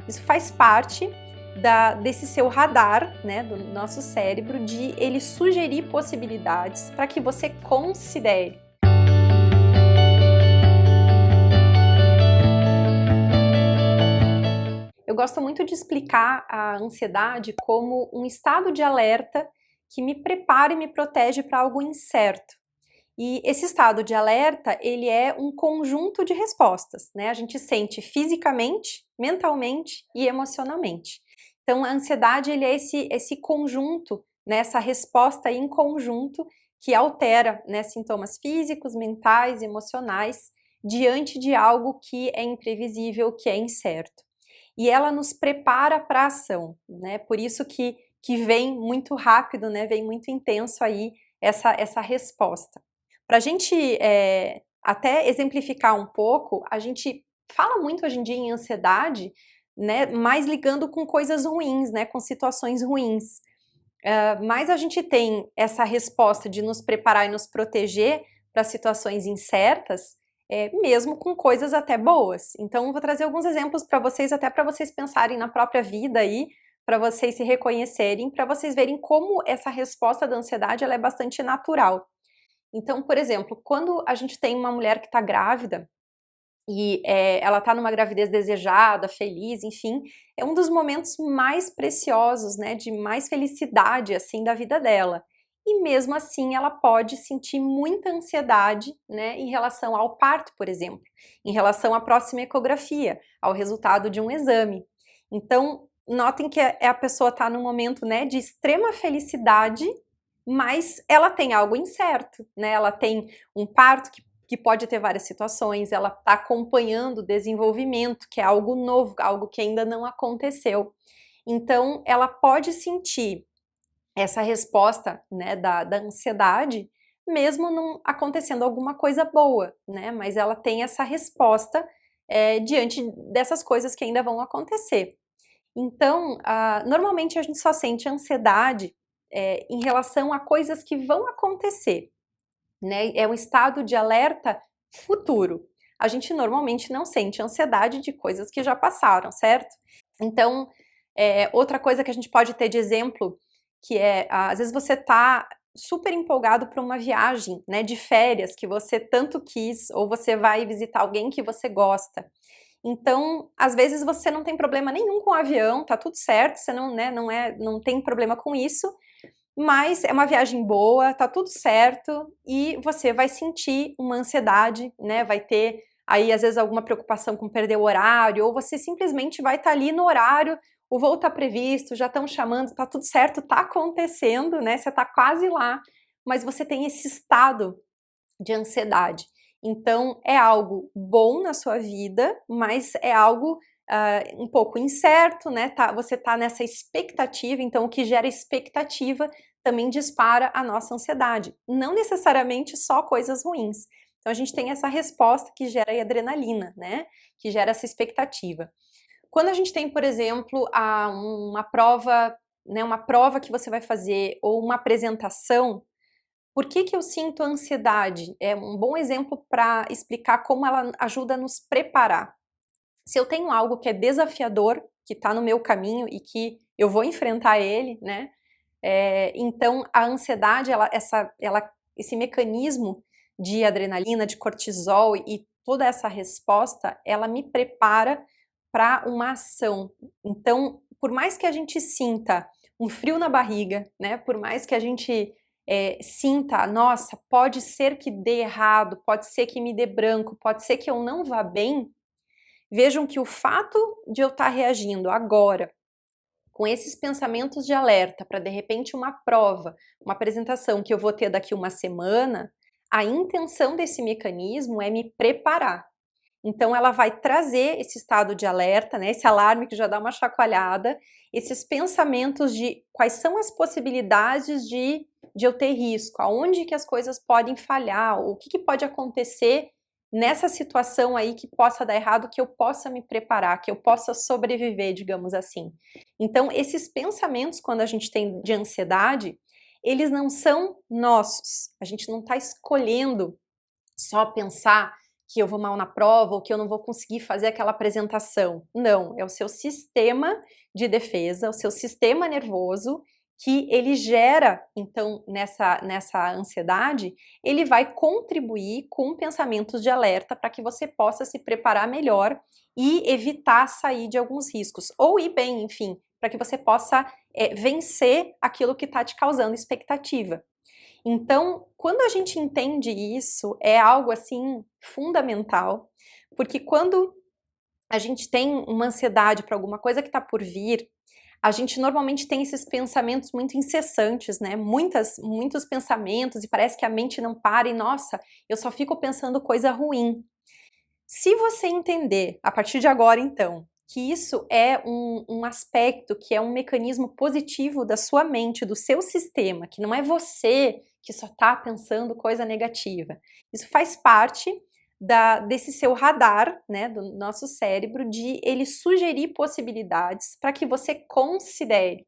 Isso faz parte desse seu radar, né, do nosso cérebro, de ele sugerir possibilidades para que você considere. Eu gosto muito de explicar a ansiedade como um estado de alerta que me prepara e me protege para algo incerto. E esse estado de alerta, ele é um conjunto de respostas, né? A gente sente fisicamente, mentalmente e emocionalmente. Então, a ansiedade, ele é esse conjunto, né? Essa resposta em conjunto que altera, né, sintomas físicos, mentais, emocionais, diante de algo que é imprevisível, que é incerto. E ela nos prepara para a ação, né? Por isso que vem muito rápido, né? Vem muito intenso aí essa resposta. Para a gente até exemplificar um pouco, a gente fala muito hoje em dia em ansiedade, né? Mais ligando com coisas ruins, né? Com situações ruins. Mas a gente tem essa resposta de nos preparar e nos proteger para situações incertas, mesmo com coisas até boas. Então, vou trazer alguns exemplos para vocês, até para vocês pensarem na própria vida aí, para vocês se reconhecerem, para vocês verem como essa resposta da ansiedade ela é bastante natural. Então, por exemplo, quando a gente tem uma mulher que está grávida, e ela está numa gravidez desejada, feliz, enfim, é um dos momentos mais preciosos, né, de mais felicidade, assim, da vida dela. E mesmo assim ela pode sentir muita ansiedade, né, em relação ao parto, por exemplo, em relação à próxima ecografia, ao resultado de um exame. Então, notem que a pessoa está num momento, né, de extrema felicidade, mas ela tem algo incerto, né, ela tem um parto que pode ter várias situações, ela está acompanhando o desenvolvimento, que é algo novo, algo que ainda não aconteceu. Então, ela pode sentir essa resposta, né, da ansiedade, mesmo não acontecendo alguma coisa boa, né, mas ela tem essa resposta diante dessas coisas que ainda vão acontecer. Então, normalmente a gente só sente ansiedade em relação a coisas que vão acontecer, né? É um estado de alerta futuro. A gente normalmente não sente ansiedade de coisas que já passaram, certo? Então, outra coisa que a gente pode ter de exemplo, que às vezes você tá super empolgado para uma viagem, né, de férias que você tanto quis, ou você vai visitar alguém que você gosta. Então, às vezes você não tem problema nenhum com o avião, tá tudo certo, você não, né, não tem problema com isso, mas é uma viagem boa, tá tudo certo e você vai sentir uma ansiedade, né? Vai ter aí às vezes alguma preocupação com perder o horário, ou você simplesmente vai estar ali no horário, o voo tá previsto, já estão chamando, tá tudo certo, tá acontecendo, né? Você tá quase lá, mas você tem esse estado de ansiedade. Então, é algo bom na sua vida, mas é algo um pouco incerto, né? Você tá nessa expectativa, então o que gera expectativa também dispara a nossa ansiedade. Não necessariamente só coisas ruins. Então, a gente tem essa resposta que gera adrenalina, né? Que gera essa expectativa. Quando a gente tem, por exemplo, uma prova, né? Uma prova que você vai fazer ou uma apresentação. Por que eu sinto ansiedade? É um bom exemplo para explicar como ela ajuda a nos preparar. Se eu tenho algo que é desafiador, que está no meu caminho e que eu vou enfrentar ele, né? Então a ansiedade, esse mecanismo de adrenalina, de cortisol e toda essa resposta, ela me prepara para uma ação. Então, por mais que a gente sinta um frio na barriga, né? Por mais que a gente sinta, nossa, pode ser que dê errado, pode ser que me dê branco, pode ser que eu não vá bem, vejam que o fato de eu estar reagindo agora com esses pensamentos de alerta para de repente uma prova, uma apresentação que eu vou ter daqui uma semana, a intenção desse mecanismo é me preparar. Então ela vai trazer esse estado de alerta, né, esse alarme que já dá uma chacoalhada, esses pensamentos de quais são as possibilidades de eu ter risco, aonde que as coisas podem falhar, o que pode acontecer nessa situação aí que possa dar errado, que eu possa me preparar, que eu possa sobreviver, digamos assim. Então esses pensamentos, quando a gente tem de ansiedade, eles não são nossos, a gente não está escolhendo só pensar que eu vou mal na prova ou que eu não vou conseguir fazer aquela apresentação. Não, é o seu sistema de defesa, o seu sistema nervoso que ele gera, então, nessa ansiedade, ele vai contribuir com pensamentos de alerta para que você possa se preparar melhor e evitar sair de alguns riscos, ou ir bem, enfim, para que você possa vencer aquilo que está te causando expectativa. Então, quando a gente entende isso, é algo assim fundamental, porque quando a gente tem uma ansiedade para alguma coisa que está por vir, a gente normalmente tem esses pensamentos muito incessantes, né? Muitos pensamentos e parece que a mente não para e, nossa, eu só fico pensando coisa ruim. Se você entender, a partir de agora então, que isso é um aspecto, que é um mecanismo positivo da sua mente, do seu sistema, que não é você que só está pensando coisa negativa. Isso faz parte desse seu radar, né, do nosso cérebro, de ele sugerir possibilidades para que você considere.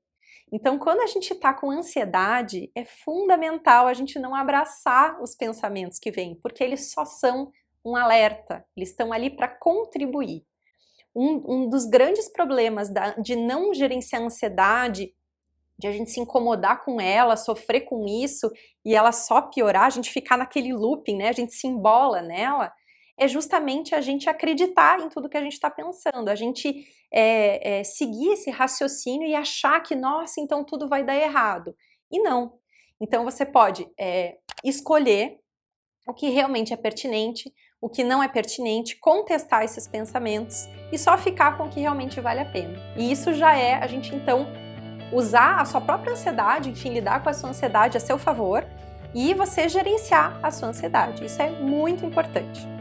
Então, quando a gente está com ansiedade, é fundamental a gente não abraçar os pensamentos que vêm, porque eles só são um alerta, eles estão ali para contribuir. Um dos grandes problemas de não gerenciar a ansiedade, de a gente se incomodar com ela, sofrer com isso e ela só piorar, a gente ficar naquele looping, né? A gente se embola nela, é justamente a gente acreditar em tudo que a gente está pensando, a gente seguir esse raciocínio e achar que, nossa, então tudo vai dar errado. E não. Então você pode escolher o que realmente é pertinente, o que não é pertinente, contestar esses pensamentos e só ficar com o que realmente vale a pena. E isso já é a gente então usar a sua própria ansiedade, enfim, lidar com a sua ansiedade a seu favor e você gerenciar a sua ansiedade. Isso é muito importante.